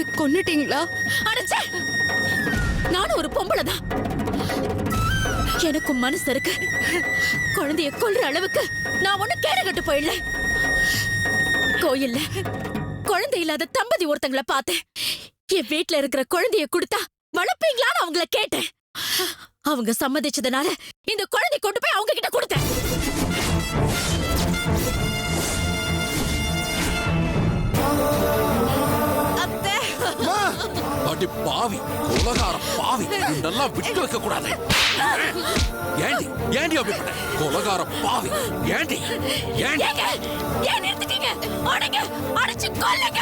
குழந்தைய கொன்னுட்டீங்களா? அடச்சே, நானும் ஒரு பொம்பளை தான். எனக்கும் மனசு இருக்கு. குழந்தைய கொல்ற அளவுக்கு நான் ஒண்ணு கேடுகட்டு போயிடல. கோயில்ல குழந்தை இல்லாத தம்பதி ஒருத்தங்களை பார்த்தேன். என் வீட்டுல இருக்கிற குழந்தைய கொடுத்தா வளர்ப்பீங்களான்னு அவங்கள கேட்டேன். அவங்க சம்மதிச்சதுனால இந்த குழந்தை கொண்டு போய் அவங்க கிட்ட கொடுத்தேன். அடி பாவி, கொலகார பாவி, நல்லா விட்டு வைக்க கூடாது. ஏண்டி ஏண்டி அப்படி பண்ண? கொலகார பாவி, ஏண்டி ஏண்டி ஏன் நிறுத்திட்டீங்க? அடங்க, அடிச்சு கொல்லுங்க.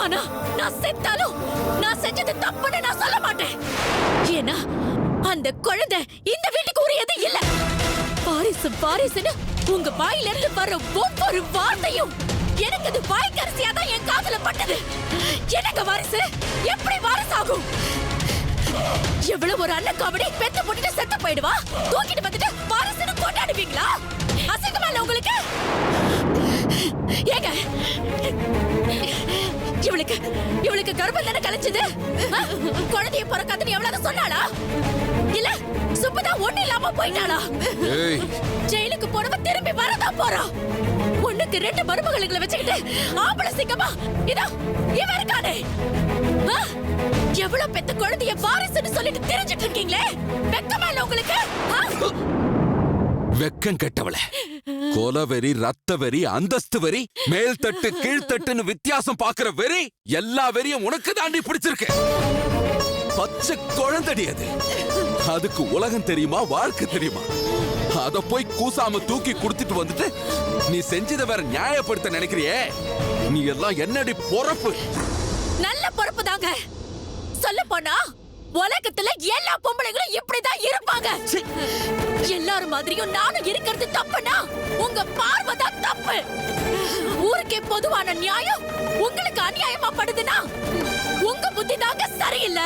ஆனா நான் செத்தாலும் நான் செஞ்சது தப்புன்னு நான் சொல்ல மாட்டேன். ஏன்னா அந்த குழந்தை இந்த வீட்டுக்கு உரியது இல்ல. வாரிசு வாரிசுன்னு உங்க வாயில இருந்து வர ஒவ்வொரு வார்த்தையும் எனக்கு அது வாய்க்கரிசியா தான் என் காதுல பட்டது. எனக்கு வாரிசு எப்படி வாரிசாகும்? எவ்வளவு ஒரு அண்ணன் காமெடி பெத்த போட்டுட்டு செத்து போயிடுவா, தூக்கிட்டு வந்துட்டு வாரிசுன்னு கொண்டாடுவீங்களா? அசிங்கமா இல்ல உங்களுக்கு? ஏங்க, இவளுக்கு கர்ப்பம் தானே கலைச்சது? குழந்தைய பிறக்காதுன்னு எவ்வளவு சொன்னாளா? இல்ல சுப்பதா ஒண்ணு இல்லாம போயிட்டாளா? ஜெயிலுக்கு போனவ திரும்பி வரதான் போறா. ஒண்ணுக்கு 2 மருமகளை வச்சுக்கிட்டு ஆம்பளை சிங்கமா இதோ இவ இருக்கானே. எவ்வளவு பெத்த குழந்தைய வாரிசுன்னு சொல்லிட்டு தெரிஞ்சிட்டு இருக்கீங்களே, வெக்கமா இல்ல உங்களுக்கு? வெக்கம் கெட்டவள, கொலவெறி, ரத்த வெறி, அந்தஸ்து வெறி, மேல் தட்டு கீழ்த்தட்டுன்னு வித்தியாசம் பாக்குற வெறி, எல்லா வெறியும் உனக்கு தாண்டி பிடிச்சிருக்கு. பச்சை குழந்தடி அது. அதுக்கு உலகம் தெரியுமா, வாழ்க்கை தெரியுமா? அத போய் கூசாம தூக்கி குடுத்துட்டு வந்துட்டு நீ செஞ்சத வேற நியாயப்படுத்த நினைக்கிறியே? நீ எல்லாம் என்னடி பொறுப்பு? நல்ல பொறுப்பு தாங்க. சொல்ல போனா உலகத்துல எல்லா பொம்பளைங்களும் இப்படிதான் இருப்பாங்க. எல்லாரும் மாதிரியும் நானும் இருக்கிறது தப்புனா உங்க பார்வைதான் தப்பு. ஊருக்கே பொதுவான நியாயம் உங்களுக்கு அநியாயமா படுதுன்னா உங்க புத்தி தாங்க சரியில்லை.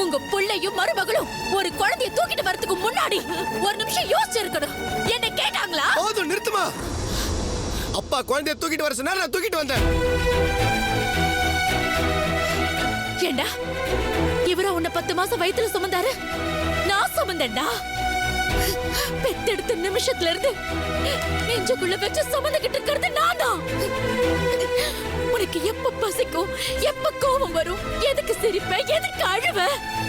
உங்க புள்ளையும் மருமகளும் ஒரு குழந்தைய தூக்கிட்டு வரதுக்கு முன்னாடி ஒரு நிமிஷம் யோசிச்சு இருக்கணும். என்ன கேட்டாங்களா? போதும், நிறுத்துமா. அப்பா குழந்தைய தூக்கிட்டு வர சொன்னா நான் தூக்கிட்டு வந்தேன். ஏண்டா இவரா உன்னை 10 மாசம் வயித்துல சுமந்தாரு? நான் சுமந்தேன்டா. பெத்தெடுத்த நிமிஷத்துல இருந்து நெஞ்சுக்குள்ள வச்சு சுமந்துகிட்டு இருக்கிறது நான் தான். உனக்கு எப்ப பசிக்கும், எப்ப கோபம் வரும், எதுக்கு சிரிப்ப, எதுக்கு அழுவ,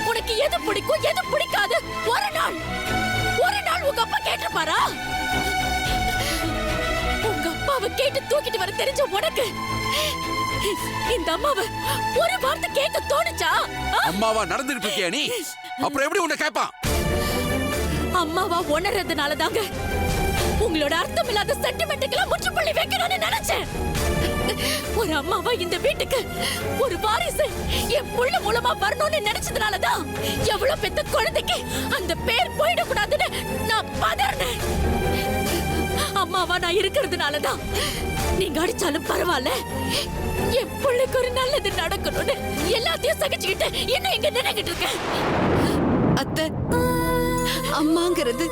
உனக்கு எது பிடிக்கும் எது பிடிக்காது ஒரு நாள் உங்க அப்பா கேட்டிருப்பாரா? உங்க அப்பாவை கேட்டு தூக்கிட்டு வர தெரிஞ்ச உனக்கு இந்த அம்மாவை ஒரு வார்த்தை கேட்க தோணுச்சா? அம்மாவா நடந்துகிட்டு இருக்கியா நீ? அப்புறம் எப்படி உன்னை கேட்பான்? அம்மாவா உணர்றதுனால தாங்க உங்களோட அர்த்தமில்லாத சென்டிமெண்ட்டுக்கெல்லாம் முற்றுப்புள்ளி வைக்கணும்னு நினைச்சேன். ஒரு அம்மாவா இந்த வீட்டுக்கு ஒரு வாரிசு என் புள்ள மூலமா வரணும்னு நினைச்சதுனாலதான் எவ்வளவு பெத்த குழந்தைக்கு அந்த பேர் போயிடக்கூடாதுன்னு நான் பதறினேன். அம்மாவா நான் இருக்கிறதுனாலதான் நீங்க அடிச்சாலும் பரவாயில்ல, என் பிள்ளைக்கு ஒரு நல்லது நடக்கணும்னு எல்லாத்தையும் சகிச்சுக்கிட்டு என்ன இங்க நினைக்கிட்டு இருக்கேன். அத்தை, அம்மாங்கிறது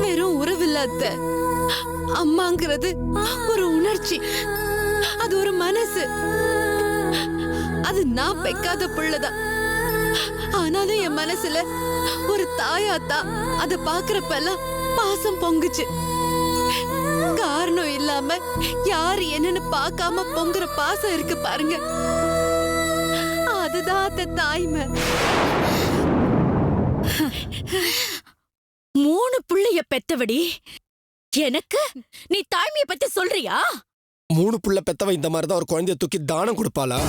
வெறும் உறவில்ல அத்தை. அம்மாங்கிறது ஒரு உணர்ச்சி, அது ஒரு மனசு. அது நான் பெக்காத புள்ளதான். ஆனாலும் என் மனசுல ஒரு தாயாத்தா அத பாக்குறப்பெல்லாம் பாசம் பொங்குச்சு. காரணம் இல்லாம யாரு என்னன்னு பார்க்காம பொங்குற பாசம் இருக்கு பாருங்க, அதுதான் அத்தை தாய்மை. 3 புள்ளைய பெத்தவடி எனக்கு நீ தாய்மையை பத்தி சொல்றியா? 3 புள்ள பெத்தவ இந்த மாதிரிதான் ஒரு குழந்தைய தூக்கி தானம் கொடுப்பாளா?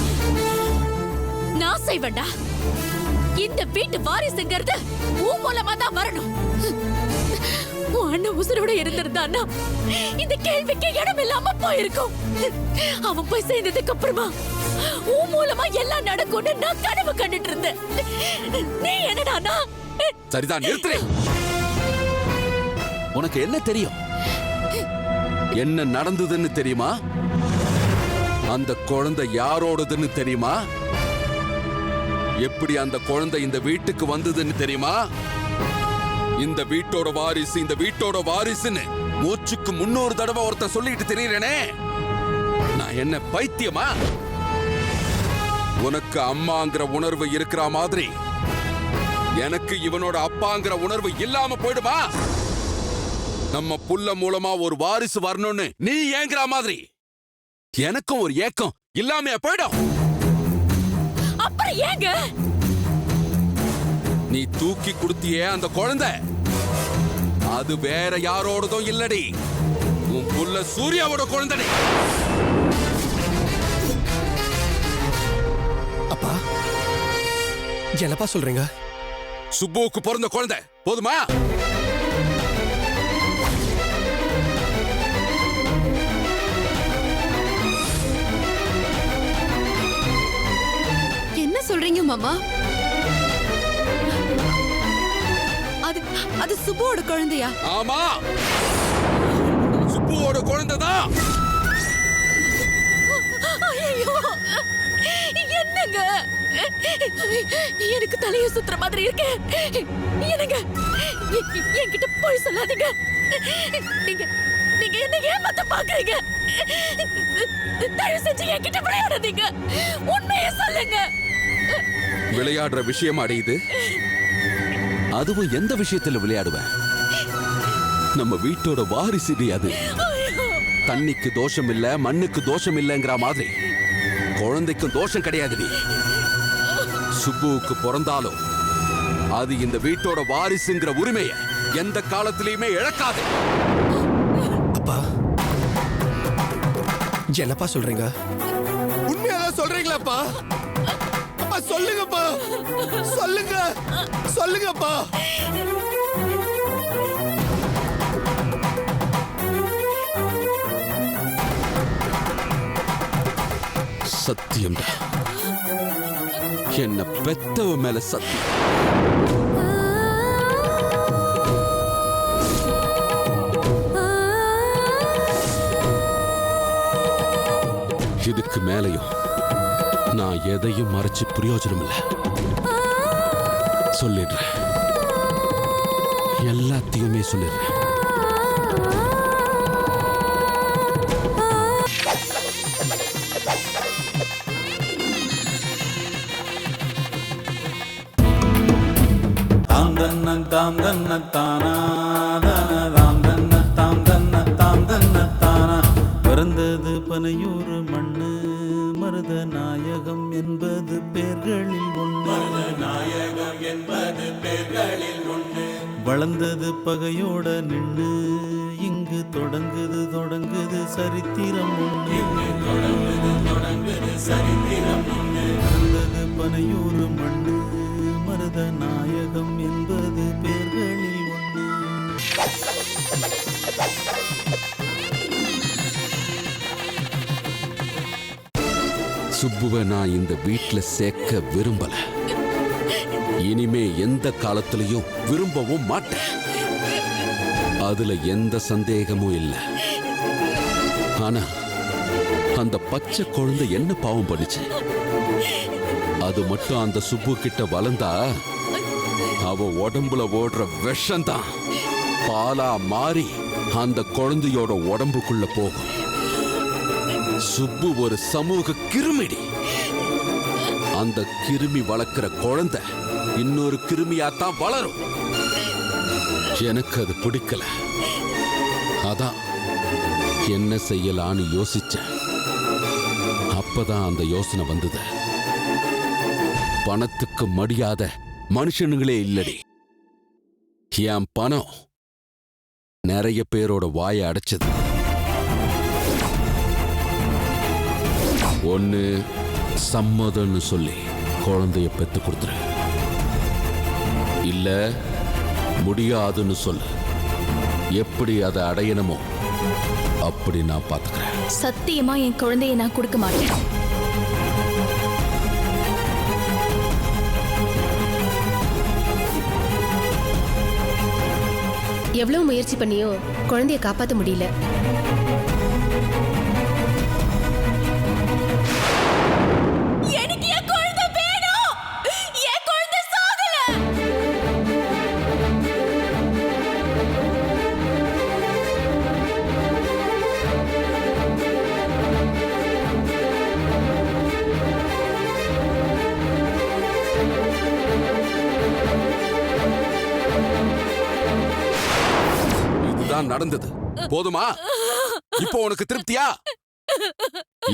நான் செய்வேண்டா. இந்த வீட்டு வாரிசுங்கிறது உன் மூலமா தான் வரணும். உன் அண்ணன் உசுரோட இருந்திருந்தான்னா இந்த கேள்விக்கு இடம் இல்லாம போயிருக்கும். அவன் போய் சேர்ந்ததுக்கு அப்புறமா உன் மூலமா எல்லாம் நடக்கும்னு நான் கனவு கண்டுட்டு இருந்தேன். நீ என்னடானா? சரிதான், நிறுத்து. உனக்கு என்ன தெரியும்? என்ன நடந்ததுன்னு தெரியுமா? அந்த குழந்தை யாரோடதுன்னு தெரியுமா? எப்படி அந்த குழந்தை இந்த வீட்டுக்கு வந்ததுன்னு தெரியுமா? இந்த வீட்டோட வாரிசு, இந்த வீட்டோட வாரிசுன்னு மூச்சுக்கு 300 தடவை ஒருத்தன் சொல்லிட்டு தெரியறேனே, நான் என்ன பைத்தியமா? உனக்கு அம்மாங்கிற உணர்வு இருக்கிற மாதிரி எனக்கு இவனோட அப்பாங்கிற உணர்வு இல்லாம போயிடுமா? நம்ம புள்ள மூலமா ஒரு வாரிசு வரணும்னு நீ ஏங்குற மாதிரி எனக்கும் ஒரு ஏக்கம் இல்லாம போயிடும். அப்புறம் ஏங்க நீ தூக்கி கொடுத்தியே அந்த குழந்தை, அது வேற யாரோடதும் இல்லடி, உன் புள்ள சூர்யாவோட குழந்தை. அப்பா என்னப்பா சொல்றீங்க? சுப்புவுக்கு பிறந்த குழந்தை போதுமா? என்ன சொல்றீங்க மாமா? அது அது சுப்புவோட குழந்தையா? ஆமா, சுப்புவோட குழந்தைதான். ஐயோ என்னங்க எனக்கு தலைய சுத்துற மாதிரி இருக்கு. என்னங்க என்கிட்ட போய் சொல்லாதீங்க. நீங்க நீங்க என்ன ஏமாத்த பாக்குறீங்க. தயவு செஞ்சு என்கிட்ட விளையாடாதீங்க. உண்மையை சொல்லுங்க. விளையாடுற விஷயம் அடையுது. அதுவும் எந்த விஷயத்துல விளையாடுவேன்? நம்ம வீட்டோட வாரிசுடி அது. தண்ணிக்கு தோஷம் இல்ல, மண்ணுக்கு தோஷம் இல்லங்கிற மாதிரி குழந்தைக்கும் தோஷம் கிடையாதுடி. சுப்புவுக்கு பிறந்தாலும் அது இந்த வீட்டோட வாரிசுங்கிற உரிமையை எந்த காலத்திலயுமே இழக்காது. அப்பா என்னப்பா சொல்றீங்க? உண்மையாதான் சொல்றீங்களாப்பா? அப்பா சொல்லுங்கப்பா, சொல்லுங்க, சொல்லுங்கப்பா. சத்தியம்டா, என்ன பெத்தவ மேல சத்தியம். இதுக்கு மேலையும் நான் எதையும் மறைச்சு பிரயோஜனம் இல்லை. சொல்லிடுறேன், எல்லாத்தையுமே சொல்லிடுறேன். தாம் தன்ன தானா தாம் தன்ன தாம் தன்ன தாம் தன்ன தானா. பிறந்தது பனையூறு மண்ணு, மருத நாயகம் என்பது பேர்களில் ஒன்று. நாயகம் என்பது பேர்களில் ஒன்று. வளர்ந்தது பகையோட நின்று, இங்கு தொடங்குது சரித்திரம் ஒன்று. தொடங்குது சரித்திரம் ஒன்று. பிறந்தது பனையூறு மண்ணு, மருத நாயகம் என்பது பேர்களில் ஒன்று. சுப்புவை நான் இந்த வீட்டுல சேர்க்க விரும்பல. இனிமே எந்த காலத்திலையும் விரும்பவும் மாட்டேன். அதுல எந்த சந்தேகமும் இல்லை. ஆனா அந்த பச்சை குழந்தை என்ன பாவம் பண்ணுச்சு? அது மட்டும் அந்த சுப்பு கிட்ட வளர்ந்தா அவ உடம்புல ஓடுற விஷம்தான் பாலா மாறி அந்த குழந்தையோட உடம்புக்குள்ள போகும். சுப்பு ஒரு சமூக கிருமிடி. அந்த கிருமி வளர்க்கிற குழந்தை இன்னொரு கிருமியாத்தான் வளரும். எனக்கு அது பிடிக்கல. அதான் என்ன செய்யலான்னு யோசிச்சேன். அப்பதான் அந்த யோசனை வந்தது. பணத்துக்கு மடியாத மனுஷனுங்களே இல்லடி. என் பணம் நிறைய பேரோட வாயை அடைச்சது. ஒன்னு சம்மதம்னு சொல்லி குழந்தைய பெத்து கொடுத்துரு, இல்ல முடியாதுன்னு சொல்லு. எப்படி அதை அடையணுமோ அப்படி நான் பாத்துக்கிறேன். சத்தியமா என் குழந்தைய நான் கொடுக்க மாட்டேன். எவ்வளவு முயற்சி பண்ணியோ குழந்தைய காப்பாற்ற முடியல. எனக்கு என் குழந்தை வேணும். என் குழந்தை சாகல. இதுதான் நடந்தது. போதுமா? இப்போ உனக்கு திருப்தியா?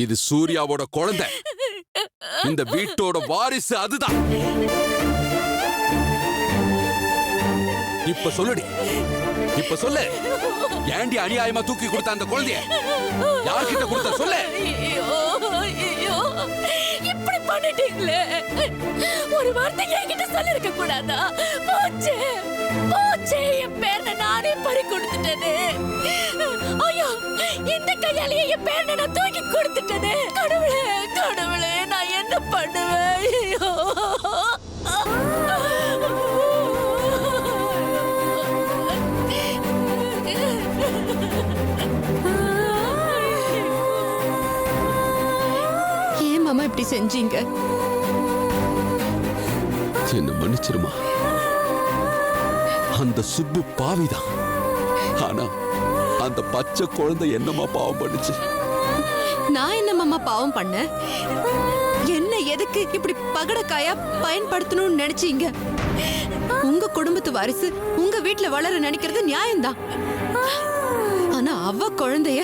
இது சூர்யாவோட குழந்தை, இந்த வீட்டோட வாரிசு. அதுதான். இப்ப சொல்லுடி, இப்ப சொல்லு. ஏண்டி அநியாயமா தூக்கி கொடுத்த அந்த குழந்தைய? யார்கிட்ட கொடுத்த சொல்லு. ஐயோ, இப்படி பண்ணிட்டீங்களே. ஒரு வார்த்தை என்கிட்ட சொல்லிருக்க கூடாதா? போச்சே போச்சே, என் பேரை நானே பறி கொடுத்துட்டேனே. ஐயோ, இந்த கையாலேயே என் பேரை நான் தூக்கி கொடுத்துட்டேனே. கடவுளே கடவுளே, நான் என்ன பண்ணுவேன்? ஐயோ. ஏன் மாமா இப்படி செஞ்சீங்க? என்ன மன்னிச்சிருமா. அந்த சுப்பு பாவிதான். ஆனா அந்த பச்சை குழந்தை என்னமா பாவம் பண்ணுச்சு? நான் என்ன மாமா பாவம் பண்ண? என்ன எதுக்கு இப்படி பகடக்காயா பயன்படுத்தணும்னு நினைச்சீங்க? உங்க குடும்பத்து வாரிசு உங்க வீட்டுல வளர நினைக்கிறது நியாயம்தான். ஆனா அவ குழந்தைய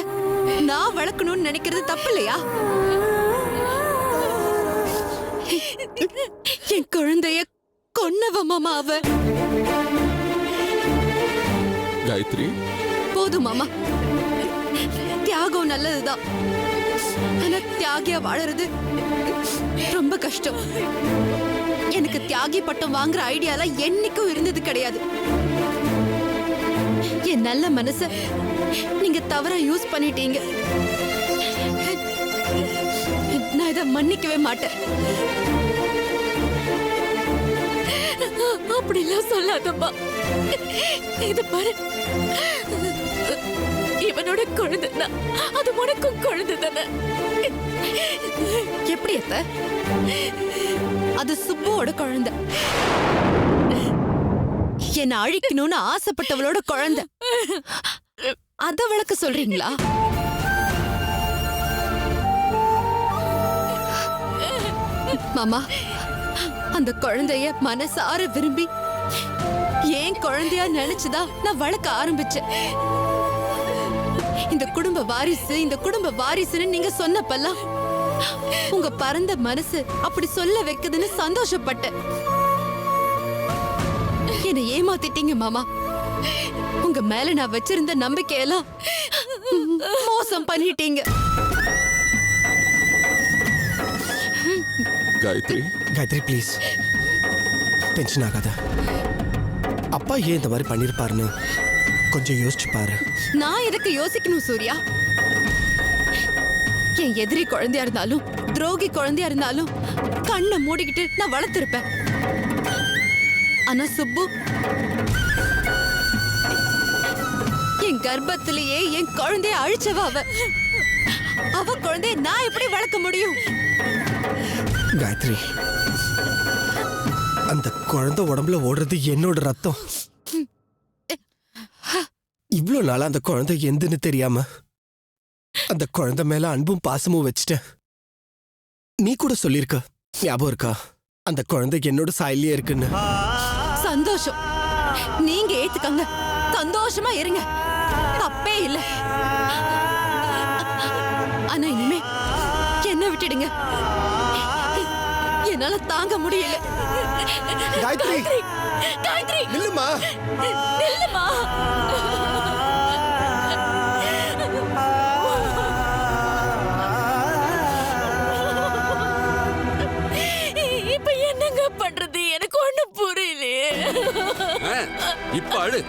நான் வளர்க்கணும்னு நினைக்கிறது தப்பு இல்லையா? என் குழந்தைய கொன்னவ மாமா அவ. காயத்ரி, போதும் மாமா. தியாகம் நல்லதுதான். ஆனா தியாகியா வாழறது ரொம்ப கஷ்டம். எனக்கு தியாகி பட்டம் வாங்குற ஐடியால என்னைக்கும் இருந்தது கிடையாது. என் நல்ல மனச நீங்க தவறா யூஸ் பண்ணிட்டீங்க. நான் இதை மன்னிக்கவே மாட்டேன். அப்படிலாம் சொல்லாதம்மா. இது பாரு, இவனோட குழந்தை, அது உனக்கும் குழந்தை தானே. எப்படி அத்த? அது சுப்புவோட குழந்தை. என்ன அழிக்கணும்னு ஆசைப்பட்டவளோட குழந்தை. அத வளர்க்க சொல்றீங்களா? மாமா, அந்த குழந்தைய மனசார விரும்பி ஏன் குழந்தையா நினைச்சுதான் நான் வளர்க்க ஆரம்பிச்சேன். இந்த குடும்ப வாரிசு, இந்த குடும்ப வாரிசுன்னு நீங்க சொன்னப்பெல்லாம் உங்க பரந்த மனசு அப்படி சொல்ல வைக்குதுன்னு சந்தோஷப்பட்டேன். என்னை ஏமாத்திட்டீங்க மாமா. உங்க மேல நான் வச்சிருந்த நம்பிக்கையெல்லாம் மோசம் பண்ணிட்டீங்க. காயத்ரி, காயத்ரி ப்ளீஸ் டென்ஷன் ஆகாத. அப்பா ஏன் இந்த மாதிரி பண்ணிருப்பாருன்னு கொஞ்சம் யோசிச்சு பாரு. நான் எதுக்கு யோசிக்கணும் சூர்யா? என் எதிரி குழந்தையா இருந்தாலும் துரோகி குழந்தையா இருந்தாலும் கண்ணை மூடிக்கிட்டு நான் வளர்த்திருப்பேன். ஆனா சுப்பு என் கர்ப்பத்திலேயே என் குழந்தைய அழிச்சவ அவ. அவ குழந்தைய நான் எப்படி வளர்க்க முடியும்? காயத்ரி, அந்த குழந்தை உடம்புல ஓடுறது என்னோட ரத்தம். இவ்ளோ நாளா அந்த குழந்தை எந்துன்னு தெரியாம அந்த குழந்தை மேல அன்பும் பாசமும் வச்சுட்டேன். நீ கூட சொல்லிருக்க, ஞாபகம் இருக்கா? அந்த குழந்தை என்னோட சாயலியே இருக்குன்னு. சந்தோஷம், நீங்க ஏத்துக்கங்க. சந்தோஷமா இருங்க, தப்பே இல்ல. ஆனா இனிமே என்ன விட்டுடுங்க. என்னால தாங்க முடியல. காயத்ரி, காயத்ரி, நில்லுமா. நில்லுமா. இப்ப என்னங்க பண்றது? எனக்கு ஒண்ணும் புரியலையே. இப்ப அழு.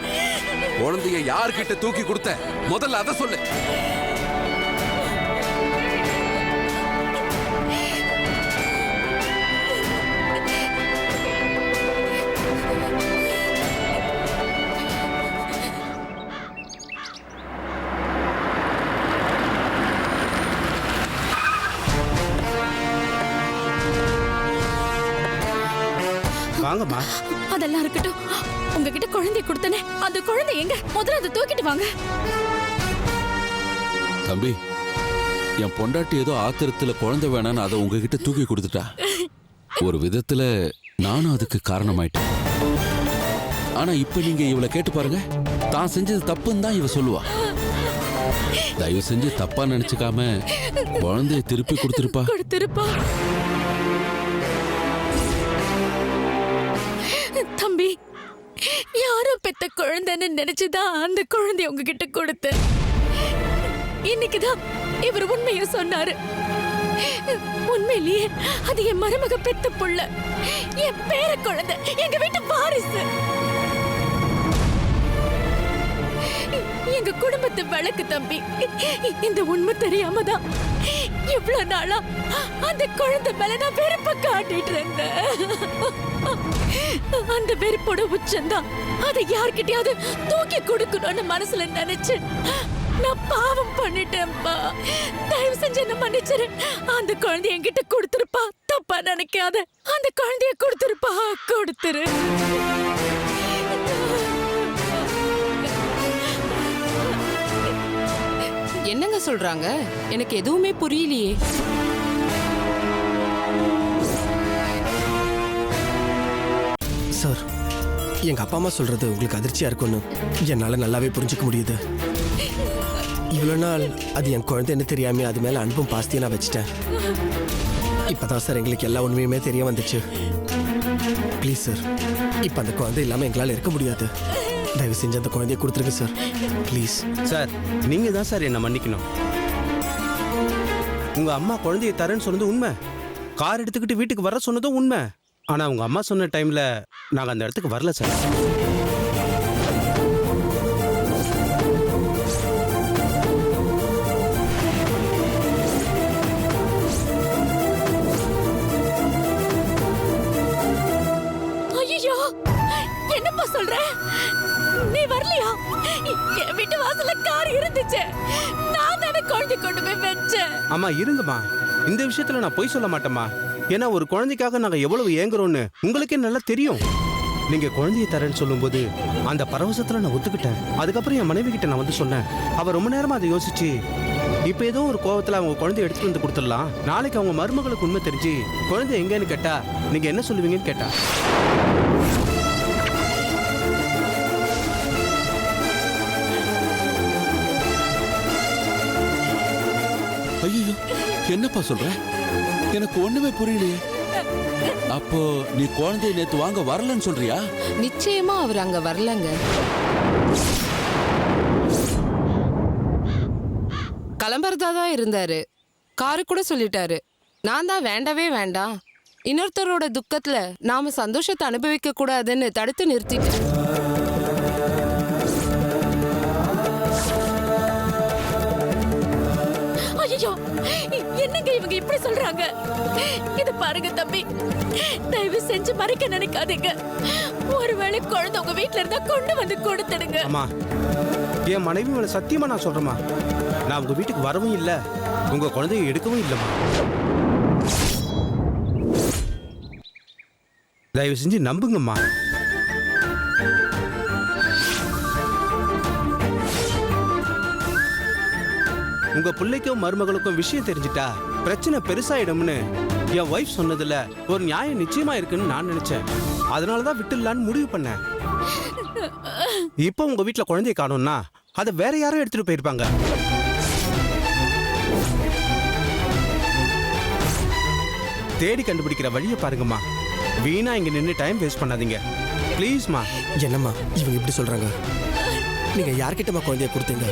குழந்தைய யார்கிட்ட தூக்கி கொடுத்த? முதல்ல அத சொல்லு. வாங்கம்மா. அதெல்லாம் இருக்கட்டும். உங்ககிட்ட குழந்தை கொடுத்தனே, அந்த குழந்தை எங்க? முதல்ல அதை தூக்கிட்டு வாங்க. தம்பி, என் பொண்டாட்டி ஏதோ ஆத்திரத்துல குழந்தை வேணான்னு அதை உங்ககிட்ட தூக்கி கொடுத்துட்டா. ஒரு விதத்துல நானும் அதுக்கு காரணமாயிட்டேன். ஆனா இப்ப நீங்க இவளை கேட்டு பாருங்க, தான் செஞ்சது தப்புன்னு தான் இவ சொல்லுவா. தயவு செஞ்சு தப்பா நினைச்சுக்காம குழந்தைய திருப்பி கொடுத்துருப்பா. தம்பி, யாரோ பெத்த குழந்தைன்னு நினைச்சுதான் அந்த குழந்தைய உங்ககிட்ட கொடுத்தேன். இன்னைக்குதான் இவர் உண்மைய சொன்னாரு. உண்மையிலேயே அது என் மருமக பெத்த புள்ள, என் பேர குழந்தை, எங்க வீட்டு வாரிசு, எங்க குடும்பத்து விளக்கு. தம்பி, இந்த உண்மை தெரியாம தான் இவ்வளவு நாளா அந்த குழந்தை மேல நான் வெறுப்ப காட்டிட்டு இருந்தேன். அந்த வெறுப்போட உச்சந்தான் அதை யார்கிட்டயாவது தூக்கி கொடுக்கணும்னு மனசுல நினைச்சு நான் பாவம் பண்ணிட்டேன்ப்பா. தயவு செஞ்சு என்ன மன்னிச்சிரு. அந்த குழந்தைய என்கிட்ட கொடுத்துருப்பா. தப்பா நினைக்காத. அந்த குழந்தைய கொடுத்துருப்பா. கொடுத்துரு. என்னங்க சொல்றாங்க? எனக்கு எதுவுமே புரியலையே. சார், எங்க அப்பா அம்மா சொல்றது உங்களுக்கு அதிர்ச்சியா இருக்கும்னு என்னால நல்லாவே புரிஞ்சுக்க முடியுது. இவ்வளவு நாள் அது என் குழந்தைன்னு தெரியாம அது மேல அன்பும் பாஸ்தியும் நான் வச்சுட்டேன். இப்பதான் சார் எங்களுக்கு எல்லா உண்மையுமே தெரிய வந்துச்சு. ப்ளீஸ் சார், இப்ப அந்த குழந்தை இல்லாம எங்களால இருக்க முடியாது. தயவு செஞ்சு அந்த குழந்தைய கொடுத்துருங்க சார், ப்ளீஸ். சார், நீங்க தான் சார் என்ன மன்னிக்கணும். உங்க அம்மா குழந்தைய தரேன்னு சொன்னது உண்மை. கார் எடுத்துக்கிட்டு வீட்டுக்கு வர சொன்னதும் உண்மை. ஆனா உங்க அம்மா சொன்ன டைம்ல நாங்க அந்த இடத்துக்கு வரல சார். ஐயோ, என்னப்பா சொல்ற? நீ வரலையா? என் வீட்டு வாசல்ல கார் இருந்துச்சு. நான் தானே குழந்தை கொண்டு போய் வச்சேன். அம்மா இருங்கம்மா, இந்த விஷயத்துல நான் பொய் சொல்ல மாட்டேம்மா. ஏன்னா ஒரு குழந்தைக்காக நாங்க எவ்வளவு ஏங்குறோம்னு உங்களுக்கே நல்லா தெரியும். நீங்க குழந்தைய தரேன்னு சொல்லும்போது அந்த பரவசத்துல நான் ஒத்துக்கிட்டேன். அதுக்கப்புறம் என் மனைவி கிட்ட நான் வந்து சொன்னேன். அவ ரொம்ப நேரமா அதை யோசிச்சு இப்ப ஏதோ ஒரு கோவத்துல அவங்க குழந்தைய எடுத்துட்டு வந்து கொடுத்துடலாம், நாளைக்கு அவங்க மருமகளுக்கு உண்மை தெரிஞ்சு குழந்தை எங்கன்னு கேட்டா நீங்க என்ன சொல்லுவீங்கன்னு கேட்டா. ஐயோ, என்னப்பா சொல்ற? எனக்கு ஒண்ணுமே புரியலையே. அப்போ நீ குழந்தைய நேத்து வாங்க வரலன்னு சொல்றியா? நிச்சயமா அவர் அங்க வரலங்க. கிளம்புறதா தான் இருந்தாரு. காரு கூட சொல்லிட்டாரு. நான் தான் வேண்டவே வேண்டாம், இன்னொருத்தரோட துக்கத்துல நாம சந்தோஷத்தை அனுபவிக்க கூடாதுன்னு தடுத்து நிறுத்திட்டேன். ஐயோ, என்னங்க இவங்க இப்படி சொல்றாங்க? இது பாருங்க தம்பி, தயவு செஞ்சு மறைக்க நினைக்காதீங்க. ஒருவேளை குழந்தை உங்க வீட்டுல இருந்தா கொண்டு வந்து கொடுத்துடுங்க. அம்மா, என் மனைவி மேல சத்தியமா நான் சொல்றேம்மா, நான் உங்க வீட்டுக்கு வரவும் இல்ல, உங்க குழந்தைய எடுக்கவும் இல்லம்மா. தயவு செஞ்சு நம்புங்கம்மா. உங்க பிள்ளைக்கும் மருமகளுக்கும் விஷயம் தெரிஞ்சிட்டா பிரச்சனை பெருசாயிடும்னு என் ஒய்ஃப் சொன்னதுல ஒரு நியாயம் நிச்சயமா இருக்குன்னு நான் நினைச்சேன். அதனாலதான் விட்டுலான்னு முடிவு பண்ணேன். இப்போ உங்க வீட்டுல குழந்தைய காணோம்னா அதை வேற யாரும் எடுத்துட்டு போயிருப்பாங்க. தேடி கண்டுபிடிக்கிற வழியை பாருங்கம்மா. வீணா இங்க நின்று டைம் வேஸ்ட் பண்ணாதீங்க ப்ளீஸ்மா. என்னம்மா இவங்க இப்படி சொல்றாங்க? நீங்க யார்கிட்டமா குழந்தைய கொடுத்தீங்க?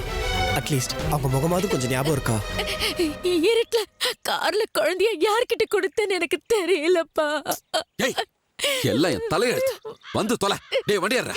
அட்லீஸ்ட் அவங்க முகமாவது கொஞ்சம் ஞாபகம் இருக்கா? இருட்டுல கார்ல குழந்தைய யார்கிட்ட கொடுத்தேன்னு எனக்கு தெரியலப்பா. ஏய், எல்லாம் என் தலையெழுத்து. வந்து தொலை. டேய் வண்டி ஏறுடா.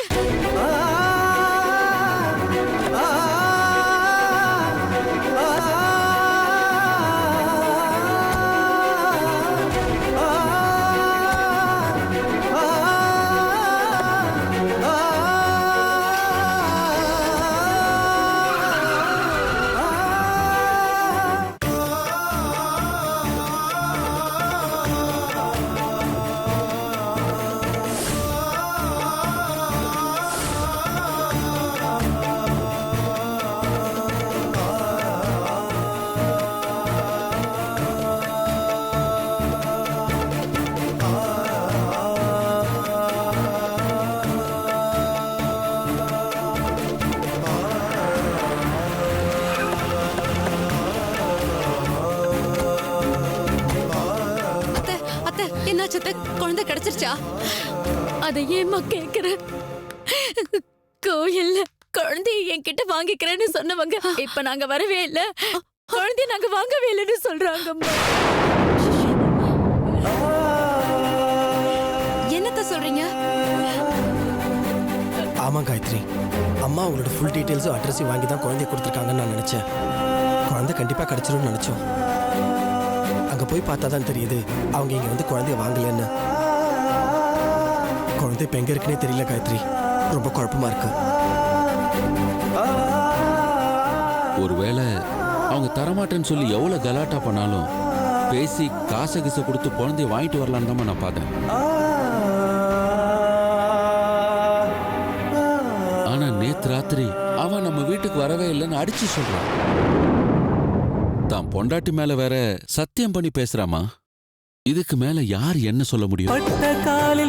கிடைச்சிச்சா? அதை ஏம்மா கேக்குற? கோயில்ல குழந்தைய என்கிட்ட வாங்கிக்கிறேன்னு சொன்னவங்க இப்ப நாங்க வரவே இல்ல, குழந்தைய நாங்க வாங்கவே இல்லைன்னு சொல்றாங்கம்மா. என்னத்த சொல்றீங்க? ஆமா காயத்ரி, அம்மா அவங்களோட ஃபுல் டீட்டெயில்ஸும் அட்ரஸையும் வாங்கி தான் குழந்தைய கொடுத்துருக்காங்கன்னு நான் நினைச்சேன். குழந்தை கண்டிப்பா கிடைச்சிரும்னு நினைச்சோம். அங்க போய் பார்த்தா தான் தெரியுது அவங்க இங்க வந்து குழந்தைய வாங்கலன்னு. குழந்தை இப்ப எங்க இருக்குன்னே தெரியல காயத்ரி, ரொம்ப குழப்பமா இருக்கு. ஒருவேளை அவங்க தரமாட்டேன்னு சொல்லி எவ்வளவு கலாட்டா பண்ணாலும் பேசி காசை கிசை கொடுத்து குழந்தைய வாங்கிட்டு வரலான்னு தான் நான் பார்த்தேன். ஆனா நேத்து ராத்திரி அவன் நம்ம வீட்டுக்கு வரவே இல்லைன்னு அடிச்சு சொல்றான். தான் பொண்டாட்டி மேல வேற சத்தியம் பண்ணி பேசுறாமா. இதுக்கு மேல யார் என்ன சொல்ல முடியும்? பட்ட காலில்